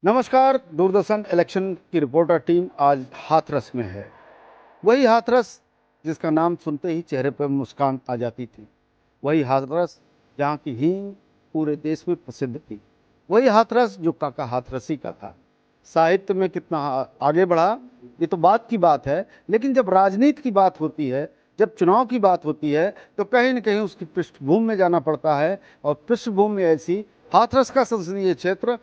नमस्कार। दूरदर्शन इलेक्शन की reporter team आज हाथरस में है। वही हाथरस जिसका नाम सुनते ही चेहरे पर मुस्कान आ जाती थी। वही हाथरस जहाँ की हींग पूरे देश में प्रसिद्ध थी। वही हाथरस जो काका हाथरसी का था। साहित्य में कितना आगे बढ़ा ये तो बात की बात है, लेकिन जब राजनीति की बात होती है, जब चुनाव की बात होती है, तो कहीं न कहीं उसकी पृष्ठभूमि में जाना पड़ता है। और पृष्ठभूमि ऐसी, हाथरस का संसदीय क्षेत्र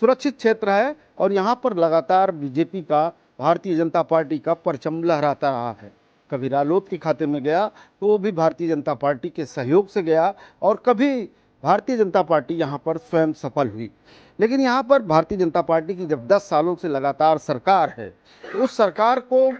सुरक्षित क्षेत्र है और यहाँ पर लगातार बीजेपी का, भारतीय जनता पार्टी का परचम लहराता रहा है। कभी रालोद के खाते में गया तो वो भी भारतीय जनता पार्टी के सहयोग से गया, और कभी भारतीय जनता पार्टी यहाँ पर स्वयं सफल हुई। लेकिन यहाँ पर भारतीय जनता पार्टी की जब 10 सालों से लगातार सरकार है, तो उस सरकार को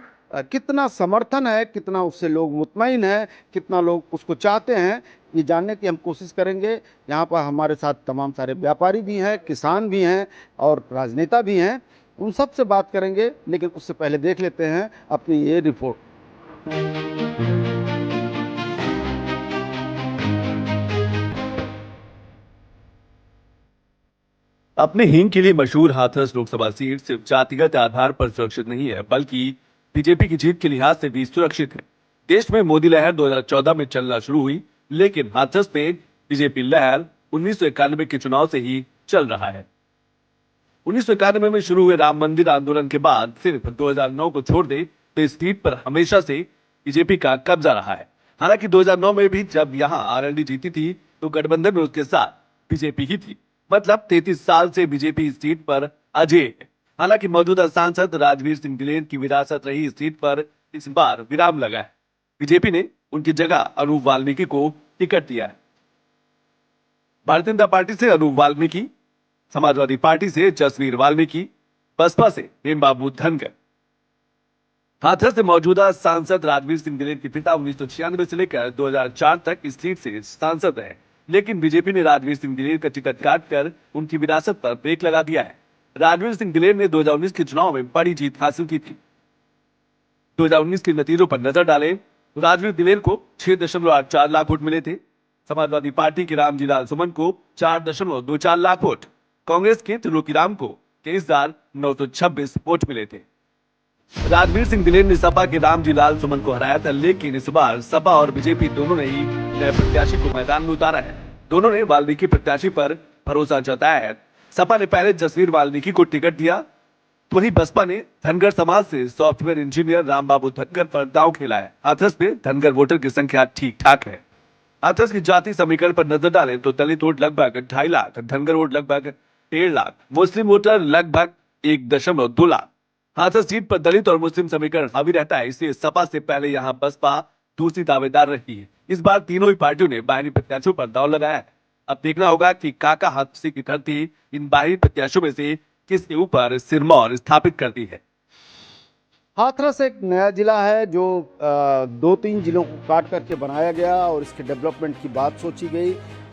कितना समर्थन है, कितना उससे लोग मुतमईन है, कितना लोग उसको चाहते हैं, ये जानने की हम कोशिश करेंगे। यहाँ पर हमारे साथ तमाम सारे व्यापारी भी हैं, किसान भी हैं और राजनेता भी हैं। उन सब से बात करेंगे, लेकिन उससे पहले देख लेते हैं अपनी ये रिपोर्ट। अपने हींग के लिए मशहूर हाथरस लोकसभा सीट सिर्फ जातिगत आधार पर सुरक्षित नहीं है, बल्कि बीजेपी की जीत के लिहाज से भी सुरक्षित है। देश में मोदी लहर 2014 में चलना शुरू हुई, लेकिन हाथरस में बीजेपी लहर 1991 के चुनाव से ही चल रहा है। 1991 में शुरू हुए राम मंदिर आंदोलन के बाद सिर्फ 2009 को छोड़ दे तो इस सीट पर हमेशा से बीजेपी का कब्जा रहा है। हालांकि 2009 में भी जब यहां आरएलडी जीती थी तो गठबंधन में उसके साथ बीजेपी ही थी। मतलब 33 साल से बीजेपी इस सीट पर अजेय है। हालांकि मौजूदा सांसद राजवीर सिंह दिलेर की विरासत रही इस सीट पर इस बार विराम लगा है। बीजेपी ने उनकी जगह अनूप वाल्मीकि को टिकट दिया है। भारतीय जनता पार्टी से अनूप वाल्मीकि, समाजवादी पार्टी से जसवीर वाल्मीकि, बसपा से हेमबाबू धनगर। हाथरस से मौजूदा सांसद राजवीर सिंह दिलेर के पिता 1996 से लेकर 2004 तक इस सीट से सांसद रहे, लेकिन बीजेपी ने राजवीर सिंह दिलेर का टिकट काटकर उनकी विरासत पर ब्रेक लगा दिया है। राजवीर सिंह दिलेर ने 2019 के चुनाव में बड़ी जीत हासिल की थी। 2019 के नतीजों पर नजर डालें तो राजवीर दिलेर को 6.84 लाख वोट मिले थे। समाजवादी पार्टी के रामजी लाल सुमन को 4.24 लाख वोट, कांग्रेस के त्रिलोकीराम को 23,926 वोट मिले थे। राजवीर सिंह दिलेर ने सपा के रामजी लाल सुमन को हराया था, लेकिन इस बार सपा और बीजेपी दोनों ने ही नए प्रत्याशी को मैदान में उतारा है। दोनों ने वाल्मीकि प्रत्याशी पर भरोसा जताया है। सपा ने पहले जसवीर वाल्मीकि को टिकट दिया, वहीं बसपा ने धनगर समाज से सॉफ्टवेयर इंजीनियर रामबाबू धनगर पर दांव खेला है। हाथरस में धनगर वोटर की संख्या ठीक ठाक है। हाथरस की जाति समीकरण पर नजर डालें तो दलित वोट लगभग 2.5 लाख, धनगर वोट लगभग 1.5 लाख, मुस्लिम वोटर लगभग 1.2 लाख। हाथरस सीट पर दलित और मुस्लिम समीकरण हावी रहता है, इसलिए सपा से पहले यहाँ बसपा दूसरी दावेदार रही है। इस बार तीनों ही पार्टियों ने बाहरी प्रत्याशियों पर दांव लगाया है। अब देखना होगा कि काका हाथरसी की धरती इन बाहरी प्रत्याशियों में से किसके ऊपर सिरमौर स्थापित करती है। हाथरस एक नया जिला है जो 2-3 जिलों को काट करके बनाया गया और इसके डेवलपमेंट की बात सोची गई।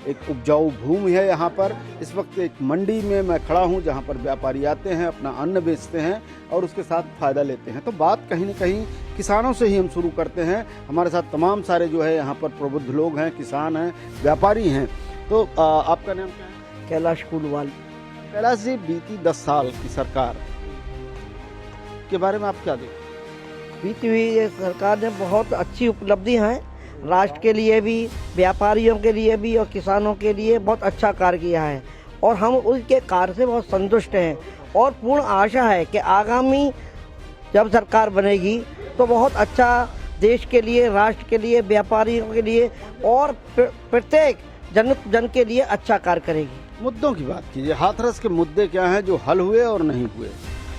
एक उपजाऊ भूमि है यहाँ पर। इस वक्त एक मंडी में मैं खड़ा हूँ जहाँ पर व्यापारी आते हैं, अपना अन्न बेचते हैं और उसके साथ फ़ायदा लेते हैं। तो बात कहीं ना कहीं किसानों से ही हम शुरू करते हैं। हमारे साथ तमाम सारे जो है यहाँ पर प्रबुद्ध लोग हैं, किसान हैं, व्यापारी हैं। तो आपका नाम क्या है? कैलाश कुलवाल। कैलाश जी, बीती 10 साल की सरकार के बारे में आप क्या देखते? बीती हुई सरकार ने बहुत अच्छी उपलब्धियां हैं, राष्ट्र के लिए भी, व्यापारियों के लिए भी और किसानों के लिए बहुत अच्छा कार्य किया है और हम उसके कार्य से बहुत संतुष्ट हैं और पूर्ण आशा है कि आगामी जब सरकार बनेगी तो बहुत अच्छा देश के लिए, राष्ट्र के लिए, व्यापारियों के लिए और प्रत्येक जन के लिए अच्छा कार्य करेगी। मुद्दों की बात कीजिए। हाथरस के मुद्दे क्या हैं जो हल हुए और नहीं हुए?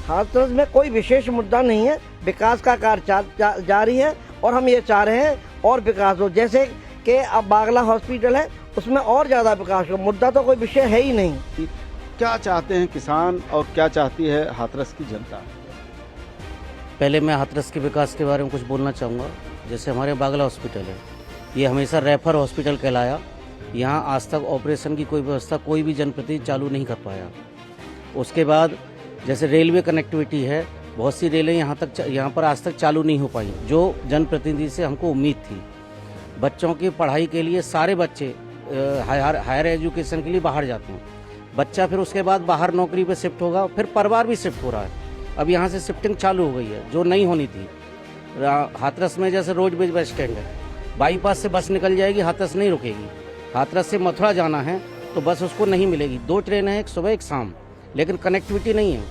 हाथरस में कोई विशेष मुद्दा नहीं है, विकास का कार्य जारी है और हम ये चाह रहे हैं और विकास हो। जैसे कि अब बागला हॉस्पिटल है, उसमें और ज़्यादा विकास हो। मुद्दा तो कोई विषय है ही नहीं। क्या चाहते हैं किसान और क्या चाहती है हाथरस की जनता? पहले मैं हाथरस के विकास के बारे में कुछ बोलना चाहूँगा। जैसे हमारे बागला हॉस्पिटल है, ये हमेशा रेफर हॉस्पिटल कहलाया। यहाँ आज तक ऑपरेशन की कोई व्यवस्था कोई भी जनप्रतिनिधि चालू नहीं कर पाया। उसके बाद जैसे रेलवे कनेक्टिविटी है, बहुत सी रेलें यहाँ पर आज तक चालू नहीं हो पाई, जो जनप्रतिनिधि से हमको उम्मीद थी। बच्चों की पढ़ाई के लिए सारे बच्चे हायर एजुकेशन के लिए बाहर जाते हैं, बच्चा फिर उसके बाद बाहर नौकरी पे शिफ्ट होगा, फिर परिवार भी शिफ्ट हो रहा है। अब यहाँ से शिफ्टिंग चालू हो गई है जो नहीं होनी थी। हाथरस में जैसे रोडवेज बस स्टैंड है, बाईपास से बस निकल जाएगी, हाथरस नहीं रुकेगी। हाथरस से मथुरा जाना है तो बस उसको नहीं मिलेगी। 2 ट्रेनें हैं, एक सुबह एक शाम, लेकिन कनेक्टिविटी नहीं है।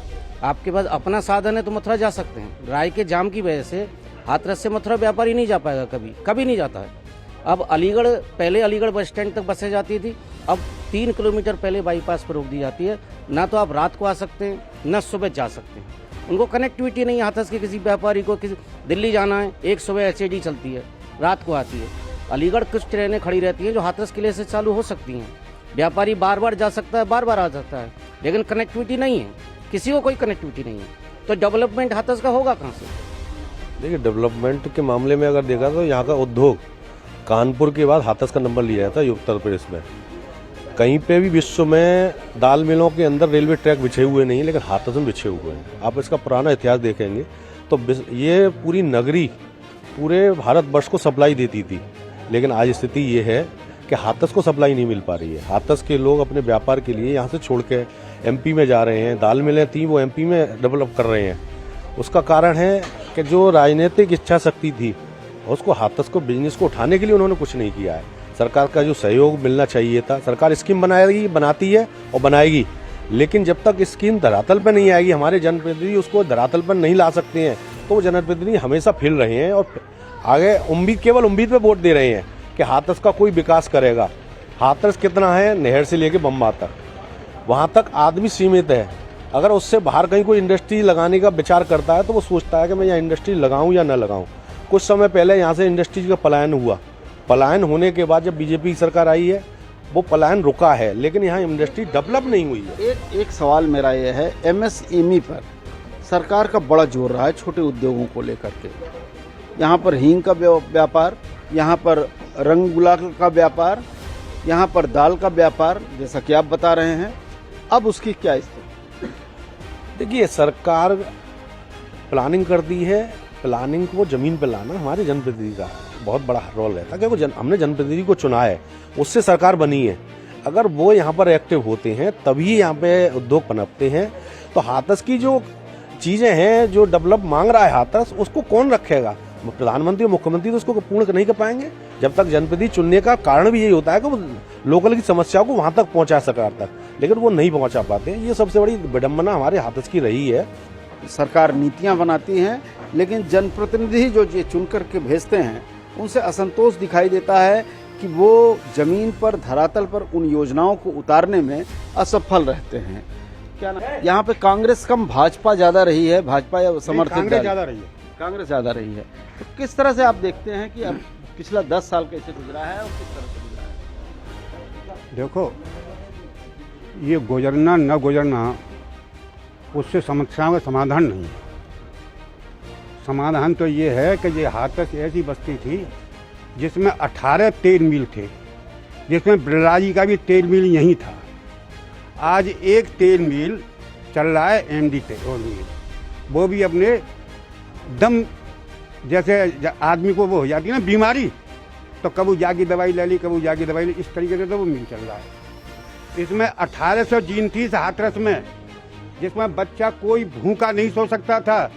आपके पास अपना साधन है तो मथुरा जा सकते हैं। राय के जाम की वजह से हाथरस से मथुरा व्यापारी नहीं जा पाएगा, कभी नहीं जाता है। अब अलीगढ़, पहले अलीगढ़ बस स्टैंड तक बसें जाती थी, अब 3 किलोमीटर पहले बाईपास पर रोक दी जाती है। ना तो आप रात को आ सकते हैं, न सुबह जा सकते हैं। उनको कनेक्टिविटी नहीं है। हाथरस के किसी व्यापारी को किसी दिल्ली जाना है, एक सुबह एचएडी चलती है, रात को आती है। अलीगढ़ कुछ ट्रेनें खड़ी रहती हैं जो हाथरस किले से चालू हो सकती हैं। व्यापारी बार बार जा सकता है, बार बार आ सकता है, लेकिन कनेक्टिविटी नहीं है, किसी को कोई कनेक्टिविटी नहीं है। तो डेवलपमेंट हाथरस का होगा कहाँ से? देखिए, डेवलपमेंट के मामले में अगर देखा तो यहाँ का उद्योग कानपुर के बाद हाथरस का नंबर लिया जाता है उत्तर प्रदेश में। कहीं पे भी विश्व में दाल मिलों के अंदर रेलवे ट्रैक बिछे हुए नहीं, लेकिन हाथरस में बिछे हुए हैं। आप इसका पुराना इतिहास देखेंगे तो ये पूरी नगरी पूरे भारतवर्ष को सप्लाई देती थी, लेकिन आज स्थिति ये है कि हाथरस को सप्लाई नहीं मिल पा रही है। हाथरस के लोग अपने व्यापार के लिए यहाँ से छोड़ के एमपी में जा रहे हैं। दाल मिलें थी वो एमपी में डेवलप कर रहे हैं। उसका कारण है कि जो राजनीतिक इच्छा शक्ति थी उसको हाथरस को बिजनेस को उठाने के लिए उन्होंने कुछ नहीं किया है। सरकार का जो सहयोग मिलना चाहिए था, सरकार स्कीम बनाती है और बनाएगी, लेकिन जब तक स्कीम धरातल पर नहीं आएगी, हमारे जनप्रतिनिधि उसको धरातल पर नहीं ला सकते हैं, तो वो जनप्रतिनिधि हमेशा फिर रहे हैं और आगे केवल उम्मीद पे वोट दे रहे हैं कि हाथरस का कोई विकास करेगा। हाथरस कितना है, नहर से लेके बम्बा तक, वहाँ तक आदमी सीमित है। अगर उससे बाहर कहीं कोई इंडस्ट्री लगाने का विचार करता है तो वो सोचता है कि मैं यहाँ इंडस्ट्री लगाऊं या न लगाऊं। कुछ समय पहले यहाँ से इंडस्ट्रीज का पलायन हुआ। पलायन होने के बाद जब बीजेपी की सरकार आई है, वो पलायन रुका है, लेकिन यहाँ इंडस्ट्री डेवलप नहीं हुई है। एक सवाल मेरा ये है, एमएसएमई पर सरकार का बड़ा जोर रहा है छोटे उद्योगों को लेकर के। यहाँ पर हींग का व्यापार, यहाँ पर रंग गुलाल का व्यापार, यहाँ पर दाल का व्यापार, जैसा कि आप बता रहे हैं। अब उसकी क्या स्थिति? देखिए, सरकार प्लानिंग करती है, प्लानिंग को जमीन पर लाना हमारे जनप्रतिनिधि का बहुत बड़ा रोल रहता है, क्योंकि हमने जनप्रतिनिधि को चुना है, उससे सरकार बनी है। अगर वो यहाँ पर एक्टिव होते हैं तभी यहाँ पे उद्योग पनपते हैं। तो हाथरस की जो चीज़ें हैं, जो डेवलप मांग रहा है हाथरस, उसको कौन रखेगा? प्रधानमंत्री और मुख्यमंत्री तो उसको पूर्ण नहीं कर पाएंगे। जब तक जनप्रतिनिधि चुनने का कारण भी यही होता है कि वो लोकल की समस्याओं को वहाँ तक पहुँचा सरकार तक, लेकिन वो नहीं पहुँचा पाते। ये सबसे बड़ी विडम्बना हमारे हाथरस की रही है। सरकार नीतियाँ बनाती हैं, लेकिन जनप्रतिनिधि जो ये चुन करके भेजते हैं उनसे असंतोष दिखाई देता है कि वो जमीन पर, धरातल पर उन योजनाओं को उतारने में असफल रहते हैं। क्या ना, यहाँ पे कांग्रेस कम भाजपा ज्यादा रही है, भाजपा या समर्थित कांग्रेस ज्यादा रही है। कांग्रेस ज्यादा रही है। तो किस तरह से आप देखते हैं कि अब पिछला 10 साल कैसे गुजरा है और किस तरह से गुजरा है? देखो, ये गुजरना न गुजरना उससे समस्याओं का समाधान नहीं है। समाधान तो ये है कि ये हाथरस ऐसी बस्ती थी जिसमें 18 तेल मिल थे, जिसमें बिरला जी का भी तेल मिल यहीं था। आज एक तेल मिल चल रहा है, एमडी तेल मिल, वो भी अपने दम, जैसे आदमी को वो हो जाती है ना बीमारी, तो कबू जागी दवाई ले ली, कबू जागी दवाई ली, इस तरीके से तो वो मिल चल रहा है। इसमें 1800 जीन थी इस हाथरस में, जिसमें बच्चा कोई भूखा नहीं सो सकता था।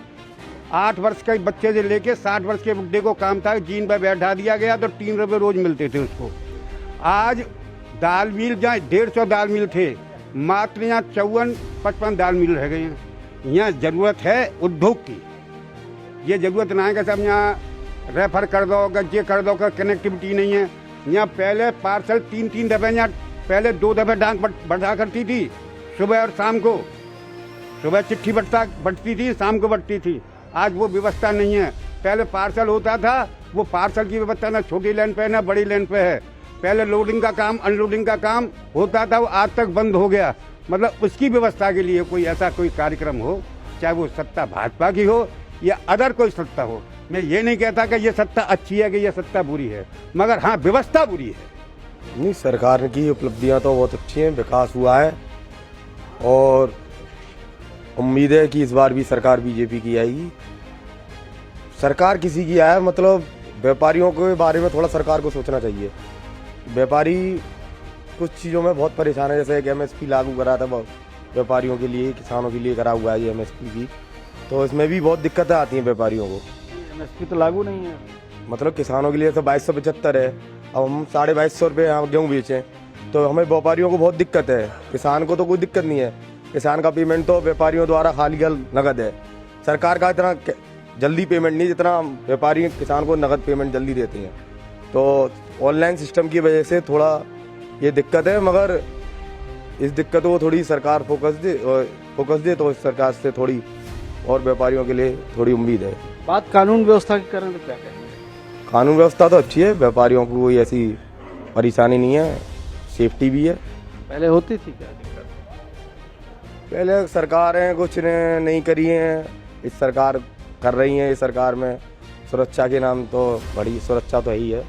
8 वर्ष के बच्चे से लेके 60 वर्ष के बुढ़े को काम था, जीन पर बैठा दिया गया तो 3 रुपये रोज मिलते थे उसको। आज दाल मिल जहाँ 150 दाल मिल थे, मात्र यहाँ 54-55 दाल मिल रह गए हैं। यहाँ ज़रूरत है उद्योग की, ये ज़रूरत ना है कि सब यहाँ रेफर कर दो, ये कर दो, कनेक्टिविटी नहीं है। यहाँ पहले पार्सल 3-3 दफ़े, यहाँ पहले 2 दफ़े डाक बढ़ा करती थी, सुबह और शाम को। सुबह चिट्ठी बढ़ती थी, शाम को बढ़ती थी। आज वो व्यवस्था नहीं है। पहले पार्सल होता था, वो पार्सल की व्यवस्था ना छोटी लाइन पे ना बड़ी लाइन पे है। पहले लोडिंग का काम, अनलोडिंग का काम होता था, वो आज तक बंद हो गया। मतलब उसकी व्यवस्था के लिए कोई ऐसा कोई कार्यक्रम हो, चाहे वो सत्ता भाजपा की हो या अदर कोई सत्ता हो। मैं ये नहीं कहता कि ये सत्ता अच्छी है कि ये सत्ता बुरी है, मगर हाँ, व्यवस्था बुरी है। नहीं, सरकार की उपलब्धियां तो बहुत अच्छी हैं, विकास हुआ है और उम्मीद है कि इस बार भी सरकार बीजेपी की आएगी। सरकार किसी की आए, मतलब व्यापारियों के बारे में थोड़ा सरकार को सोचना चाहिए। व्यापारी कुछ चीज़ों में बहुत परेशान है। जैसे एक MSP लागू करा था व्यापारियों के लिए, किसानों के लिए करा हुआ है ये MSP भी, तो इसमें भी बहुत दिक्कतें आती हैं व्यापारियों को। MSP तो लागू नहीं है। मतलब किसानों के लिए तो 2275 है, अब हम 2250 रुपये हम गेहूँ बेचें तो हमें व्यापारियों को बहुत दिक्कत है। किसान को तो कोई दिक्कत नहीं है, किसान का पेमेंट तो व्यापारियों द्वारा खाली नगद है। सरकार का इतना जल्दी पेमेंट नहीं जितना व्यापारी किसान को नगद पेमेंट जल्दी देते हैं। तो ऑनलाइन सिस्टम की वजह से थोड़ा ये दिक्कत है, मगर इस दिक्कत को थोड़ी सरकार फोकस दे तो इस सरकार से थोड़ी और व्यापारियों के लिए थोड़ी उम्मीद है। बात कानून व्यवस्था की करें तो क्या कहेंगे? कानून व्यवस्था तो अच्छी है, व्यापारियों को कोई ऐसी परेशानी नहीं है, सेफ्टी भी है। पहले होती थी क्या दिक्कत? पहले सरकारें कुछ ने नहीं करी हैं, इस सरकार कर रही है। इस सरकार में सुरक्षा के नाम तो बड़ी सुरक्षा तो है ही है।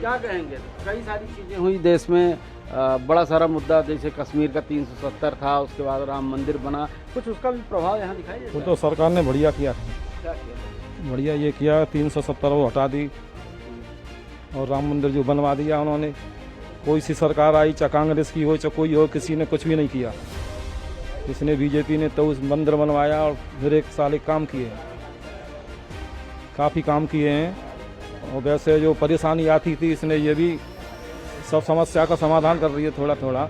क्या कहेंगे? कई सारी चीज़ें हुई देश में, बड़ा सारा मुद्दा, जैसे कश्मीर का 370 था, उसके बाद राम मंदिर बना, कुछ उसका भी प्रभाव यहाँ दिखाई देता वो है? तो सरकार ने बढ़िया किया था। क्या किया? बढ़िया ये किया, 370 वो हटा दी और राम मंदिर जो बनवा दिया उन्होंने। कोई सी सरकार आई, चाहे कांग्रेस की हो चाहे कोई हो, किसी ने कुछ भी नहीं किया। इसने बीजेपी ने तो उस मंदिर बनवाया और फिर 1 साल एक काम किए, काफ़ी काम किए हैं। और वैसे जो परेशानी आती थी इसने ये भी सब समस्या का समाधान कर रही है थोड़ा थोड़ा।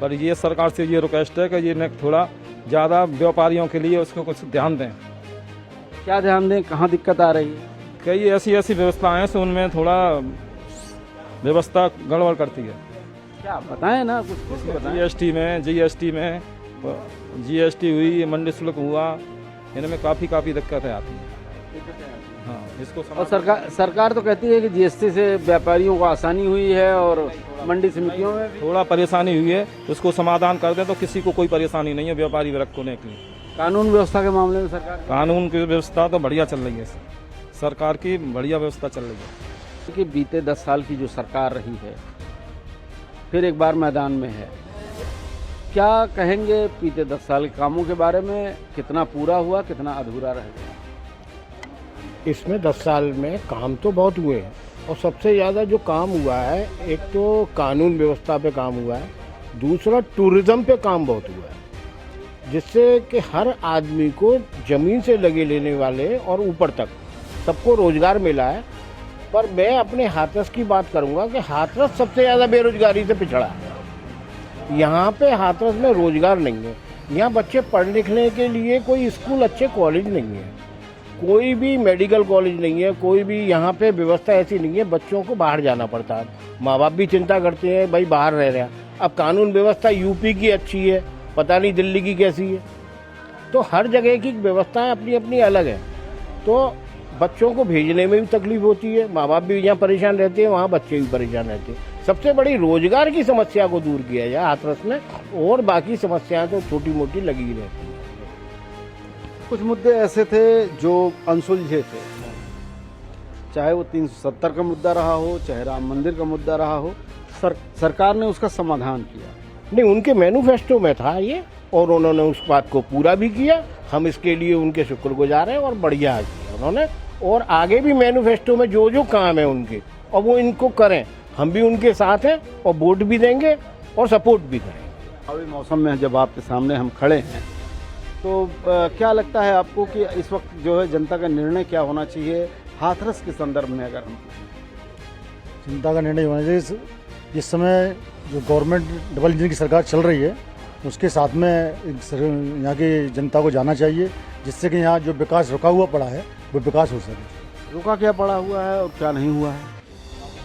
पर ये सरकार से ये रिक्वेस्ट है कि ये न थोड़ा ज़्यादा व्यापारियों के लिए उसको कुछ ध्यान दें। क्या ध्यान दें? कहाँ दिक्कत आ रही है? कई ऐसी व्यवस्थाएं हैं, उनमें थोड़ा व्यवस्था गड़बड़ करती है। क्या बताएं ना, कुछ बताएं। GST में GST हुई, मंडी शुल्क हुआ, इनमें काफ़ी दिक्कतें आती हैं। हाँ, इसको और सरकार तो कहती है कि GST से व्यापारियों को आसानी हुई है और मंडी समितियों में भी थोड़ा परेशानी हुई है, उसको समाधान कर दें तो किसी को कोई परेशानी नहीं है व्यापारी वर्ग को लेकर। कानून व्यवस्था के मामले में सरकार कानून की व्यवस्था तो बढ़िया चल रही है, सरकार की बढ़िया व्यवस्था चल रही है। कि बीते 10 साल की जो सरकार रही है, फिर एक बार मैदान में है, क्या कहेंगे बीते 10 साल के कामों के बारे में? कितना पूरा हुआ, कितना अधूरा रह गया? इसमें 10 साल में काम तो बहुत हुए हैं और सबसे ज़्यादा जो काम हुआ है, एक तो कानून व्यवस्था पे काम हुआ है, दूसरा टूरिज़्म पे काम बहुत हुआ है, जिससे कि हर आदमी को ज़मीन से लगे लेने वाले और ऊपर तक सबको रोज़गार मिला है। पर मैं अपने हाथरस की बात करूँगा कि हाथरस सबसे ज़्यादा बेरोजगारी से पिछड़ा है। यहाँ पे हाथरस में रोज़गार नहीं है, यहाँ बच्चे पढ़ लिखने के लिए कोई स्कूल, अच्छे कॉलेज नहीं है, कोई भी मेडिकल कॉलेज नहीं है, कोई भी यहाँ पे व्यवस्था ऐसी नहीं है। बच्चों को बाहर जाना पड़ता है, माँ बाप भी चिंता करते हैं भाई बाहर रह रहे हैं। अब कानून व्यवस्था यूपी की अच्छी है, पता नहीं दिल्ली की कैसी है। तो हर जगह की व्यवस्थाएं अपनी अपनी अलग है, तो बच्चों को भेजने में भी तकलीफ होती है, माँ बाप भी यहाँ परेशान रहते हैं, वहाँ बच्चे भी परेशान रहते हैं। सबसे बड़ी रोजगार की समस्या को दूर किया जाए हाथरस में, और बाकी समस्याएं तो छोटी मोटी लगी ही रहती हैं। कुछ मुद्दे ऐसे थे जो अनसुलझे थे, चाहे वो 370 का मुद्दा रहा हो, चाहे राम मंदिर का मुद्दा रहा हो, सरकार ने उसका समाधान किया। नहीं, उनके मैनिफेस्टो में था ये, और उन्होंने उस बात को पूरा भी किया। हम इसके लिए उनके शुक्रगुजार हैं और बढ़िया किया उन्होंने। और आगे भी मैनिफेस्टो में जो जो काम है उनके, और वो इनको करें, हम भी उनके साथ हैं और वोट भी देंगे और सपोर्ट भी करेंगे। अभी मौसम में जब आपके सामने हम खड़े हैं, तो क्या लगता है आपको कि इस वक्त जो है जनता का निर्णय क्या होना चाहिए हाथरस के संदर्भ में? अगर हम जनता का निर्णय होना चाहिए, इस समय जो गवर्नमेंट डबल इंजन की सरकार चल रही है, उसके साथ में यहाँ की जनता को जाना चाहिए, जिससे कि यहाँ जो विकास रुका हुआ पड़ा है वो विकास हो सके। रुका क्या पड़ा हुआ है और क्या नहीं हुआ है?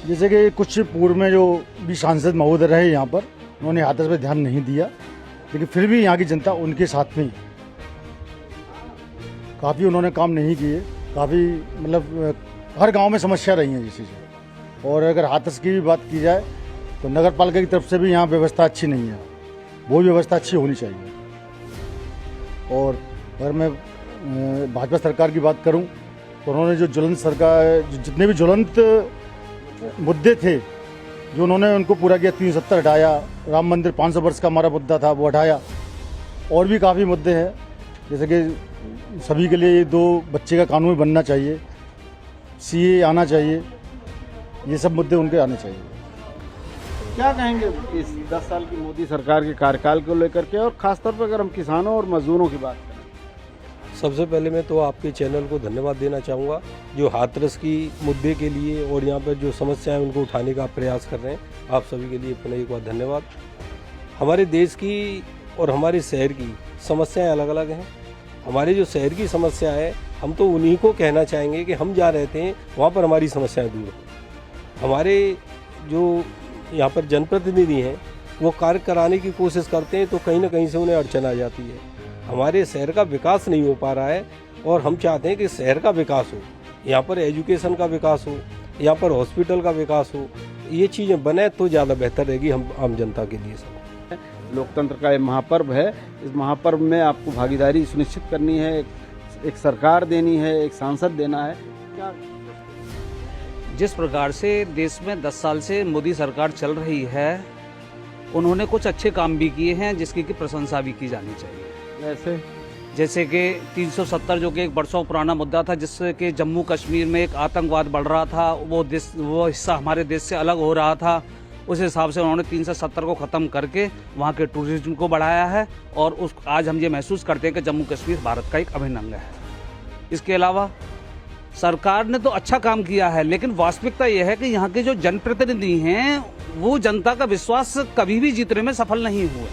जैसे कि कुछ पूर्व में जो भी सांसद महोदय रहे यहाँ पर, उन्होंने हाथरस पर ध्यान नहीं दिया, लेकिन फिर भी यहाँ की जनता उनके साथ में ही, काफ़ी उन्होंने काम नहीं किए। काफ़ी मतलब हर गांव में समस्या रही है इसी से। और अगर हाथरस की भी बात की जाए तो नगर पालिका की तरफ से भी यहाँ व्यवस्था अच्छी नहीं है, वो व्यवस्था अच्छी होनी चाहिए। और अगर मैं भाजपा सरकार की बात करूं तो उन्होंने जो ज्वलंत सरकार, जितने भी ज्वलंत मुद्दे थे जो उन्होंने उनको पूरा किया। 370 हटाया, राम मंदिर 500 वर्ष का हमारा मुद्दा था वो हटाया, और भी काफ़ी मुद्दे हैं, जैसे कि सभी के लिए 2 बच्चे का कानून बनना चाहिए, CA आना चाहिए, ये सब मुद्दे उनके आने चाहिए। क्या कहेंगे इस 10 साल की मोदी सरकार के कार्यकाल को लेकर के, और खासतौर पर अगर हम किसानों और मजदूरों की बात करें? सबसे पहले मैं तो आपके चैनल को धन्यवाद देना चाहूँगा जो हाथरस की मुद्दे के लिए और यहाँ पर जो समस्याएं उनको उठाने का प्रयास कर रहे हैं। आप सभी के लिए पुनः एक बार धन्यवाद। हमारे देश की और हमारे शहर की समस्याएं अलग अलग हैं। हमारे जो शहर की समस्या है, हम तो उन्हीं को कहना चाहेंगे कि हम जहाँ रहते हैं वहाँ पर हमारी समस्याएं दूर हो। हमारे जो यहाँ पर जनप्रतिनिधि हैं वो कार्य कराने की कोशिश करते हैं तो कहीं ना कहीं से उन्हें अड़चन आ जाती है। हमारे शहर का विकास नहीं हो पा रहा है और हम चाहते हैं कि शहर का विकास हो, यहाँ पर एजुकेशन का विकास हो, यहाँ पर हॉस्पिटल का विकास हो। ये चीज़ें बने तो ज़्यादा बेहतर रहेगी हम आम जनता के लिए। सब लोकतंत्र का ये महापर्व है, इस महापर्व में आपको भागीदारी सुनिश्चित करनी है, एक सरकार देनी है, एक सांसद देना है। क्या जिस प्रकार से देश में 10 साल से मोदी सरकार चल रही है, उन्होंने कुछ अच्छे काम भी किए हैं जिसकी की प्रशंसा भी की जानी चाहिए। जैसे कि 370 जो कि एक बरसों पुराना मुद्दा था, जिससे कि जम्मू कश्मीर में एक आतंकवाद बढ़ रहा था, वो हिस्सा हमारे देश से अलग हो रहा था। उस हिसाब से उन्होंने 370 को ख़त्म करके वहाँ के टूरिज्म को बढ़ाया है और आज हम ये महसूस करते हैं कि जम्मू कश्मीर भारत का एक अभिन्न अंग है। इसके अलावा सरकार ने तो अच्छा काम किया है, लेकिन वास्तविकता यह है कि यहाँ के जो जनप्रतिनिधि हैं वो जनता का विश्वास कभी भी जीतने में सफल नहीं हुए।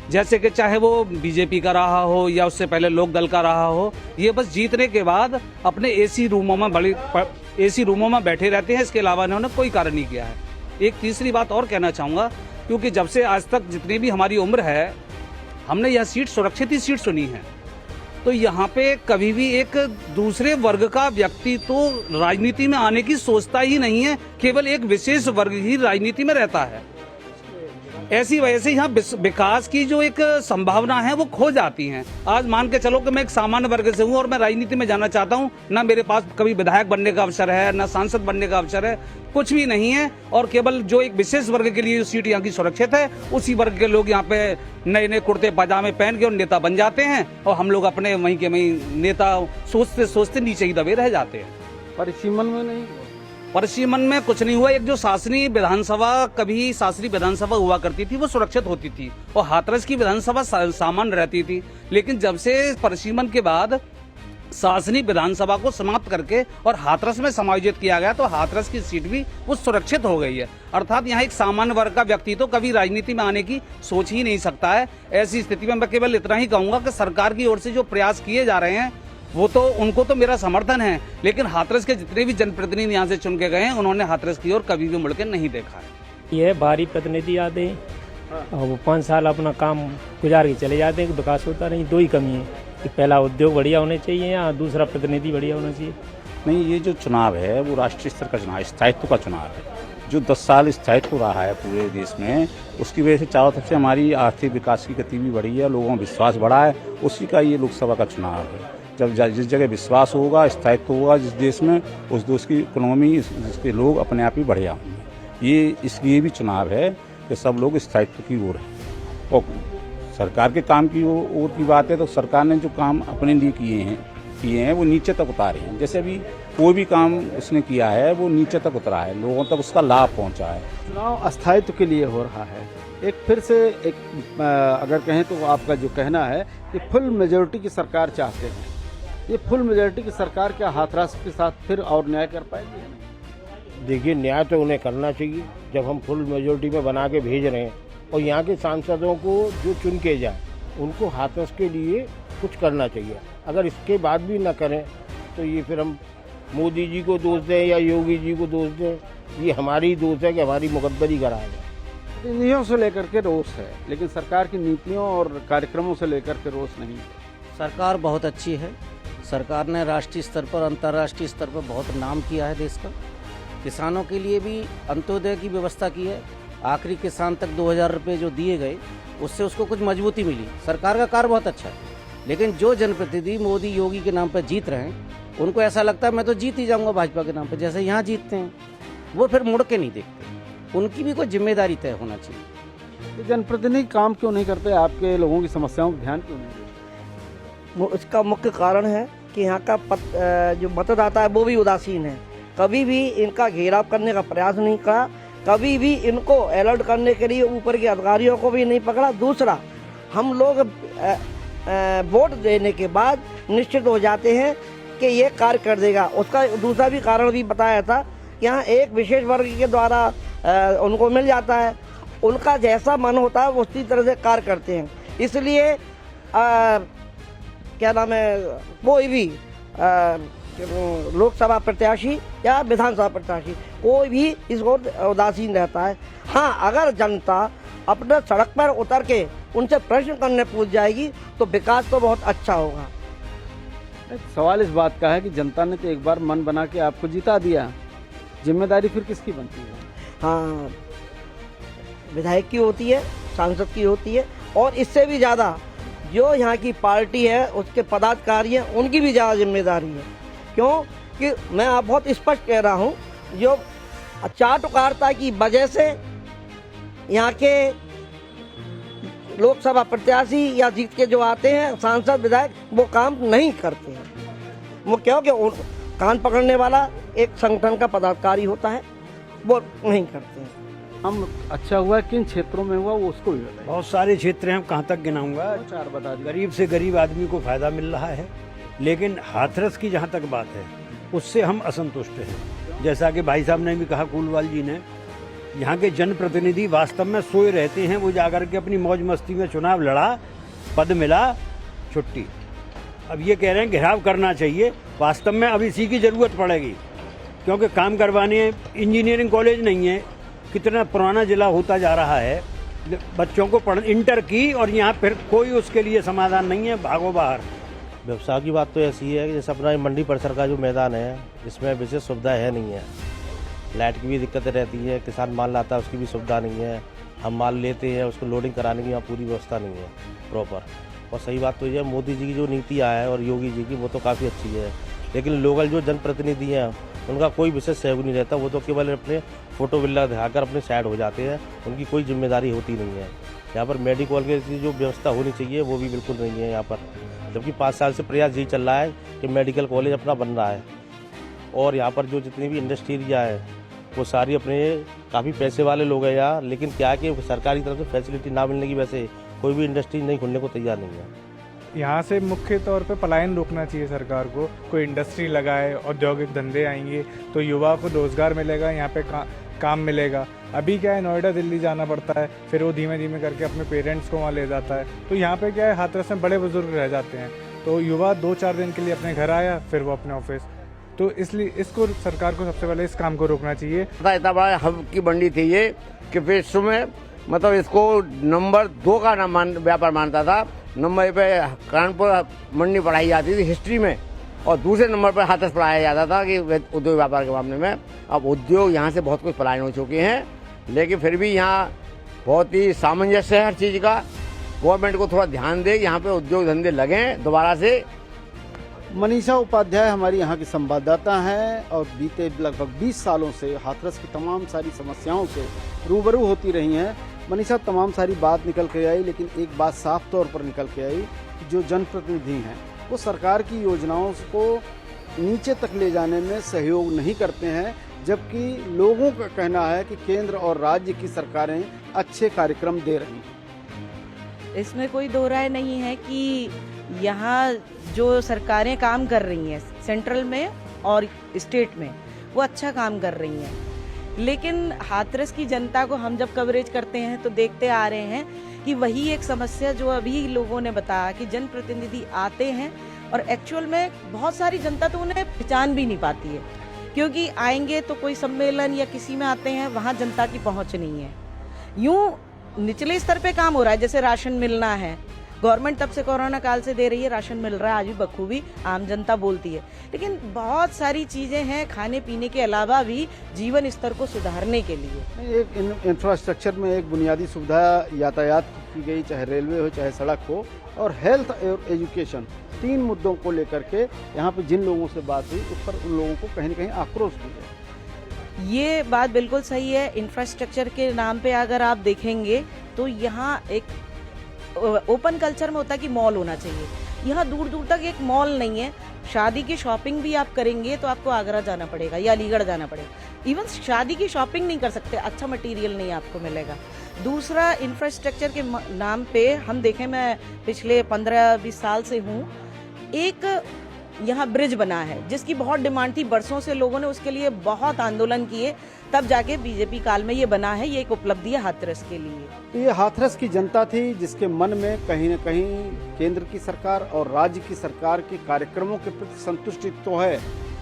जैसे कि चाहे वो बीजेपी का रहा हो या उससे पहले लोक दल का रहा हो, ये बस जीतने के बाद अपने एसी रूमों में बैठे रहते हैं। इसके अलावा इन्होंने कोई कार्य नहीं किया है। एक तीसरी बात और कहना चाहूँगा, क्योंकि जब से आज तक जितनी भी हमारी उम्र है, हमने यह सीट सुरक्षित ही सीट सुनी है, तो यहाँ पे कभी भी एक दूसरे वर्ग का व्यक्ति तो राजनीति में आने की सोचता ही नहीं है, केवल एक विशेष वर्ग ही राजनीति में रहता है। ऐसी वजह से यहाँ विकास की जो एक संभावना है वो खो जाती हैं। आज मान के चलो कि मैं एक सामान्य वर्ग से हूँ और मैं राजनीति में जाना चाहता हूँ, ना मेरे पास कभी विधायक बनने का अवसर है, ना सांसद बनने का अवसर है, कुछ भी नहीं है, और केवल जो एक विशेष वर्ग के लिए सीट यहाँ की सुरक्षित है, उसी वर्ग के लोग यहाँ पे नए नए कुर्ते पजामे पहन के और नेता बन जाते हैं, और हम लोग अपने वहीं के वहीं नेता सोचते सोचते नीचे ही दबे रह जाते हैं। परिसीमन में नहीं, परिसीमन में कुछ नहीं हुआ। एक जो शासनीय विधानसभा, कभी शासनीय विधानसभा हुआ करती थी, वो सुरक्षित होती थी और हाथरस की विधानसभा सामान्य रहती थी। लेकिन जब से परिसीमन के बाद शासनीय विधानसभा को समाप्त करके और हाथरस में समायोजित किया गया, तो हाथरस की सीट भी वो सुरक्षित हो गई है। अर्थात यहाँ एक सामान्य वर्ग का व्यक्ति तो कभी राजनीति में आने की सोच ही नहीं सकता है। ऐसी स्थिति में मैं केवल इतना ही कहूँगा कि सरकार की ओर से जो प्रयास किए जा रहे हैं वो तो उनको तो मेरा समर्थन है, लेकिन हाथरस के जितने भी जनप्रतिनिधि यहाँ से चुन के गए हैं, उन्होंने हाथरस की ओर कभी भी मुड़ के नहीं देखा है। ये भारी प्रतिनिधि आते हैं और वो 5 साल अपना काम गुजार के चले जाते हैं, विकास होता नहीं। दो ही कमी है कि पहला उद्योग बढ़िया होने चाहिए या दूसरा प्रतिनिधि बढ़िया होना चाहिए। नहीं, ये जो चुनाव है वो राष्ट्रीय स्तर का चुनाव है, स्थायित्व का चुनाव है। जो 10 साल स्थायित्व रहा है पूरे देश में, उसकी वजह से चारों तरफ से हमारी आर्थिक विकास की गति भी बढ़ी है, लोगों का विश्वास बढ़ा है। उसी का ये लोकसभा का चुनाव है। जब जिस जगह विश्वास होगा, स्थायित्व होगा जिस देश में, उस देश की इकोनॉमी, उसके लोग अपने आप ही बढ़िया होंगे। ये इसलिए भी चुनाव है कि सब लोग स्थायित्व की ओर हैं। और सरकार के काम की ओर की बात है तो सरकार ने जो काम अपने लिए किए हैं वो नीचे तक उतारे हैं। जैसे अभी कोई भी काम उसने किया है वो नीचे तक उतरा है, लोगों तक उसका लाभ पहुंचा है। चुनाव अस्थायित्व के लिए हो रहा है। एक फिर से एक अगर कहें तो आपका जो कहना है कि फुल मेजोरिटी की सरकार चाहते हैं, ये फुल मेजोरिटी की सरकार क्या हाथरस के साथ फिर और न्याय कर पाएगी? देखिए, न्याय तो उन्हें करना चाहिए जब हम फुल मेजोरिटी में बना के भेज रहे हैं, और यहाँ के सांसदों को जो चुन के जाए उनको हाथरस के लिए कुछ करना चाहिए। अगर इसके बाद भी न करें तो ये फिर हम मोदी जी को दोष दें या योगी जी को दोष दें, ये हमारी दोष है कि हमारी मुकद्दरी करा है। नीतियों से लेकर के रोष है, लेकिन सरकार की नीतियों और कार्यक्रमों से लेकर के रोष नहीं है। सरकार बहुत अच्छी है। सरकार ने राष्ट्रीय स्तर पर, अंतर्राष्ट्रीय स्तर पर बहुत नाम किया है देश का। किसानों के लिए भी अंत्योदय की व्यवस्था की है। आखिरी किसान तक 2000 रुपये जो दिए गए, उससे उसको कुछ मजबूती मिली। सरकार का कार्य बहुत अच्छा है, लेकिन जो जनप्रतिनिधि मोदी योगी के नाम पर जीत रहे हैं, उनको ऐसा लगता है मैं तो जीत ही जाऊंगा भाजपा के नाम पर, जैसे यहाँ जीतते हैं। वो फिर मुड़ के नहीं देखते। उनकी भी कोई जिम्मेदारी तय होना चाहिए। जनप्रतिनिधि काम क्यों नहीं करते? आपके लोगों की समस्याओं पर ध्यान क्यों नहीं देते? इसका मुख्य कारण है कि यहाँ का जो मतदाता है वो भी उदासीन है। कभी भी इनका घेराव करने का प्रयास नहीं करा, कभी भी इनको अलर्ट करने के लिए ऊपर के अधिकारियों को भी नहीं पकड़ा। दूसरा, हम लोग वोट देने के बाद निश्चित हो जाते हैं कि ये कार्य कर देगा। उसका दूसरा भी कारण भी बताया था कि यहाँ एक विशेष वर्ग के द्वारा उनको मिल जाता है, उनका जैसा मन होता है वो उसी तरह से कार्य करते हैं। इसलिए क्या नाम है, कोई भी लोकसभा प्रत्याशी या विधानसभा प्रत्याशी कोई भी इसको उदासीन रहता है। हाँ, अगर जनता अपने सड़क पर उतर के उनसे प्रश्न करने पूछ जाएगी तो विकास तो बहुत अच्छा होगा। सवाल इस बात का है कि जनता ने तो एक बार मन बना के आपको जिता दिया, जिम्मेदारी फिर किसकी बनती है? हाँ, विधायक की होती है, सांसद की होती है, और इससे भी ज़्यादा जो यहाँ की पार्टी है उसके पदाधिकारी हैं उनकी भी ज़्यादा जिम्मेदारी है। क्यों कि मैं आप बहुत स्पष्ट कह रहा हूँ, जो चाटुकारिता की वजह से यहाँ के लोकसभा प्रत्याशी या जीत के जो आते हैं सांसद विधायक वो काम नहीं करते हैं। वो क्योंकि कान पकड़ने वाला एक संगठन का पदाधिकारी होता है, वो नहीं करते हैं। हम अच्छा हुआ किन क्षेत्रों में हुआ वो उसको भी बताइए। बहुत सारे क्षेत्र हैं, कहाँ तक गिनाऊंगा, 4 बता दीजिए। गरीब से गरीब आदमी को फायदा मिल रहा है, लेकिन हाथरस की जहाँ तक बात है उससे हम असंतुष्ट हैं। जैसा कि भाई साहब ने भी कहा, कुलवाल जी ने, यहाँ के जनप्रतिनिधि वास्तव में सोए रहते हैं। वो जाकर के अपनी मौज मस्ती में चुनाव लड़ा, पद मिला, छुट्टी। अब ये कह रहे हैं घेराव करना चाहिए। वास्तव में अब इसी की ज़रूरत पड़ेगी, क्योंकि काम करवाने इंजीनियरिंग कॉलेज नहीं है। कितना पुराना जिला होता जा रहा है, बच्चों को पढ़ इंटर की और यहाँ फिर कोई उसके लिए समाधान नहीं है, भागो बाहर। व्यवसाय की बात तो ऐसी है कि जैसे अपना ये मंडी परिसर का जो मैदान है, इसमें विशेष सुविधाएं है नहीं है। लाइट की भी दिक्कतें रहती है, किसान माल लाता है उसकी भी सुविधा नहीं है, हम माल लेते हैं उसको लोडिंग कराने की यहाँ पूरी व्यवस्था नहीं है प्रॉपर। और सही बात तो ये मोदी जी की जो नीतियाँ है और योगी जी की, वो तो काफ़ी अच्छी है, लेकिन लोकल जो जनप्रतिनिधि हैं उनका कोई विशेष सहयोग नहीं रहता। वो तो केवल अपने फोटो बिल्ला दिखाकर अपने साइड हो जाते हैं, उनकी कोई जिम्मेदारी होती नहीं है। यहाँ पर मेडिकल की जो व्यवस्था होनी चाहिए वो भी बिल्कुल नहीं है यहाँ पर, जबकि 5 साल से प्रयास यही चल रहा है कि मेडिकल कॉलेज अपना बन रहा है। और यहाँ पर जो जितनी भी इंडस्ट्री एरिया है वो सारी अपने काफ़ी पैसे वाले लोग हैं यहाँ, लेकिन क्या है कि सरकारी तरफ से फैसिलिटी ना मिलने की वजह से कोई भी इंडस्ट्री नहीं खुलने को तैयार नहीं है। यहाँ से मुख्य तौर पे पलायन रोकना चाहिए सरकार को। कोई इंडस्ट्री लगाए, औद्योगिक धंधे आएंगे तो युवा को रोजगार मिलेगा, यहाँ पे काम मिलेगा। अभी क्या है, नोएडा दिल्ली जाना पड़ता है, फिर वो धीमे धीमे करके अपने पेरेंट्स को वहाँ ले जाता है। तो यहाँ पे क्या है, हाथरस में बड़े बुजुर्ग रह जाते हैं, तो युवा 2-4 दिन के लिए अपने घर आया, फिर वो अपने ऑफिस। तो इसलिए इसको सरकार को सबसे पहले इस काम को रोकना चाहिए। इतना बड़ा हब की मंडी थी ये कि विश्व में मतलब इसको नंबर 2 का व्यापार मानता था। नंबर पे कानपुर मंडी पढ़ाई जाती थी हिस्ट्री में, और दूसरे नंबर पर हाथरस पढ़ाया जाता था कि उद्योग व्यापार के मामले में। अब उद्योग यहाँ से बहुत कुछ पलायन हो चुके हैं, लेकिन फिर भी यहाँ बहुत ही सामंजस्य है हर चीज़ का। गवर्नमेंट को थोड़ा ध्यान दे, यहाँ पे उद्योग धंधे लगें दोबारा से। मनीषा उपाध्याय हमारी यहाँ की संवाददाता हैं और बीते लगभग 20 सालों से हाथरस की तमाम सारी समस्याओं से रूबरू होती रही हैं। मनीषा, तमाम सारी बात निकल के आई, लेकिन एक बात साफ तौर पर निकल के आई कि जो जनप्रतिनिधि हैं वो सरकार की योजनाओं को नीचे तक ले जाने में सहयोग नहीं करते हैं, जबकि लोगों का कहना है कि केंद्र और राज्य की सरकारें अच्छे कार्यक्रम दे रही हैं। इसमें कोई दो राय नहीं है कि यहाँ जो सरकारें काम कर रही हैं सेंट्रल में और स्टेट में, वो अच्छा काम कर रही हैं। लेकिन हाथरस की जनता को हम जब कवरेज करते हैं तो देखते आ रहे हैं कि वही एक समस्या जो अभी लोगों ने बताया कि जनप्रतिनिधि आते हैं और एक्चुअल में बहुत सारी जनता तो उन्हें पहचान भी नहीं पाती है, क्योंकि आएंगे तो कोई सम्मेलन या किसी में आते हैं, वहाँ जनता की पहुँच नहीं है। यूँ निचले स्तर पे काम हो रहा है, जैसे राशन मिलना है, गवर्नमेंट तब से कोरोना काल से दे रही है, राशन मिल रहा है, आज भी बखूबी आम जनता बोलती है। लेकिन बहुत सारी चीज़ें हैं खाने पीने के अलावा भी जीवन स्तर को सुधारने के लिए। एक इंफ्रास्ट्रक्चर में एक बुनियादी सुविधा यातायात की गई, चाहे रेलवे हो चाहे सड़क हो, और हेल्थ और एजुकेशन, 3 मुद्दों को लेकर के यहाँ पे जिन लोगों से बात हुई उस पर उन लोगों को कहीं न कहीं आक्रोश भी है। ये बात बिल्कुल सही है। इंफ्रास्ट्रक्चर के नाम पे अगर आप देखेंगे तो यहाँ एक ओपन कल्चर में होता है कि मॉल होना चाहिए, यहाँ दूर दूर तक एक मॉल नहीं है। शादी की शॉपिंग भी आप करेंगे तो आपको आगरा जाना पड़ेगा या अलीगढ़ जाना पड़ेगा। इवन शादी की शॉपिंग नहीं कर सकते, अच्छा मटेरियल नहीं आपको मिलेगा। दूसरा, इंफ्रास्ट्रक्चर के नाम पे हम देखें, मैं पिछले 15-20 साल से हूँ, एक यहाँ ब्रिज बना है जिसकी बहुत डिमांड थी, बरसों से लोगों ने उसके लिए बहुत आंदोलन किए, तब जाके बीजेपी काल में ये बना है। ये एक उपलब्धि है हाथरस के लिए। तो ये हाथरस की जनता थी जिसके मन में कहीं न कहीं केंद्र की सरकार और राज्य की सरकार के कार्यक्रमों के प्रति संतुष्टि तो है,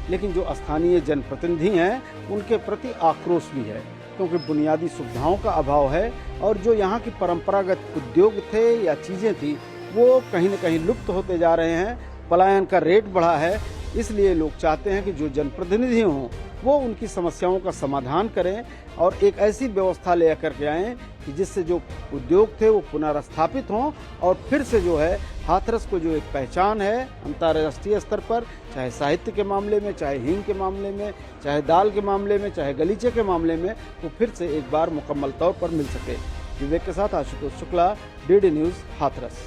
लेकिन जो स्थानीय जनप्रतिनिधि हैं उनके प्रति आक्रोश भी है, क्योंकि बुनियादी सुविधाओं का अभाव है और जो यहाँ की परंपरागत उद्योग थे या चीज़ें थी वो कहीं न कहीं लुप्त होते जा रहे हैं। पलायन का रेट बढ़ा है, इसलिए लोग चाहते हैं कि जो जनप्रतिनिधि हों वो उनकी समस्याओं का समाधान करें और एक ऐसी व्यवस्था ले करके आएँ कि जिससे जो उद्योग थे वो पुनर्स्थापित हों और फिर से जो है हाथरस को जो एक पहचान है अंतर्राष्ट्रीय स्तर पर, चाहे साहित्य के मामले में, चाहे हींग के मामले में, चाहे दाल के मामले में, चाहे गलीचे के मामले में, वो फिर से एक बार मुकम्मल तौर पर मिल सके। विवेक के साथ आशुतोष शुक्ला, DD न्यूज़, हाथरस।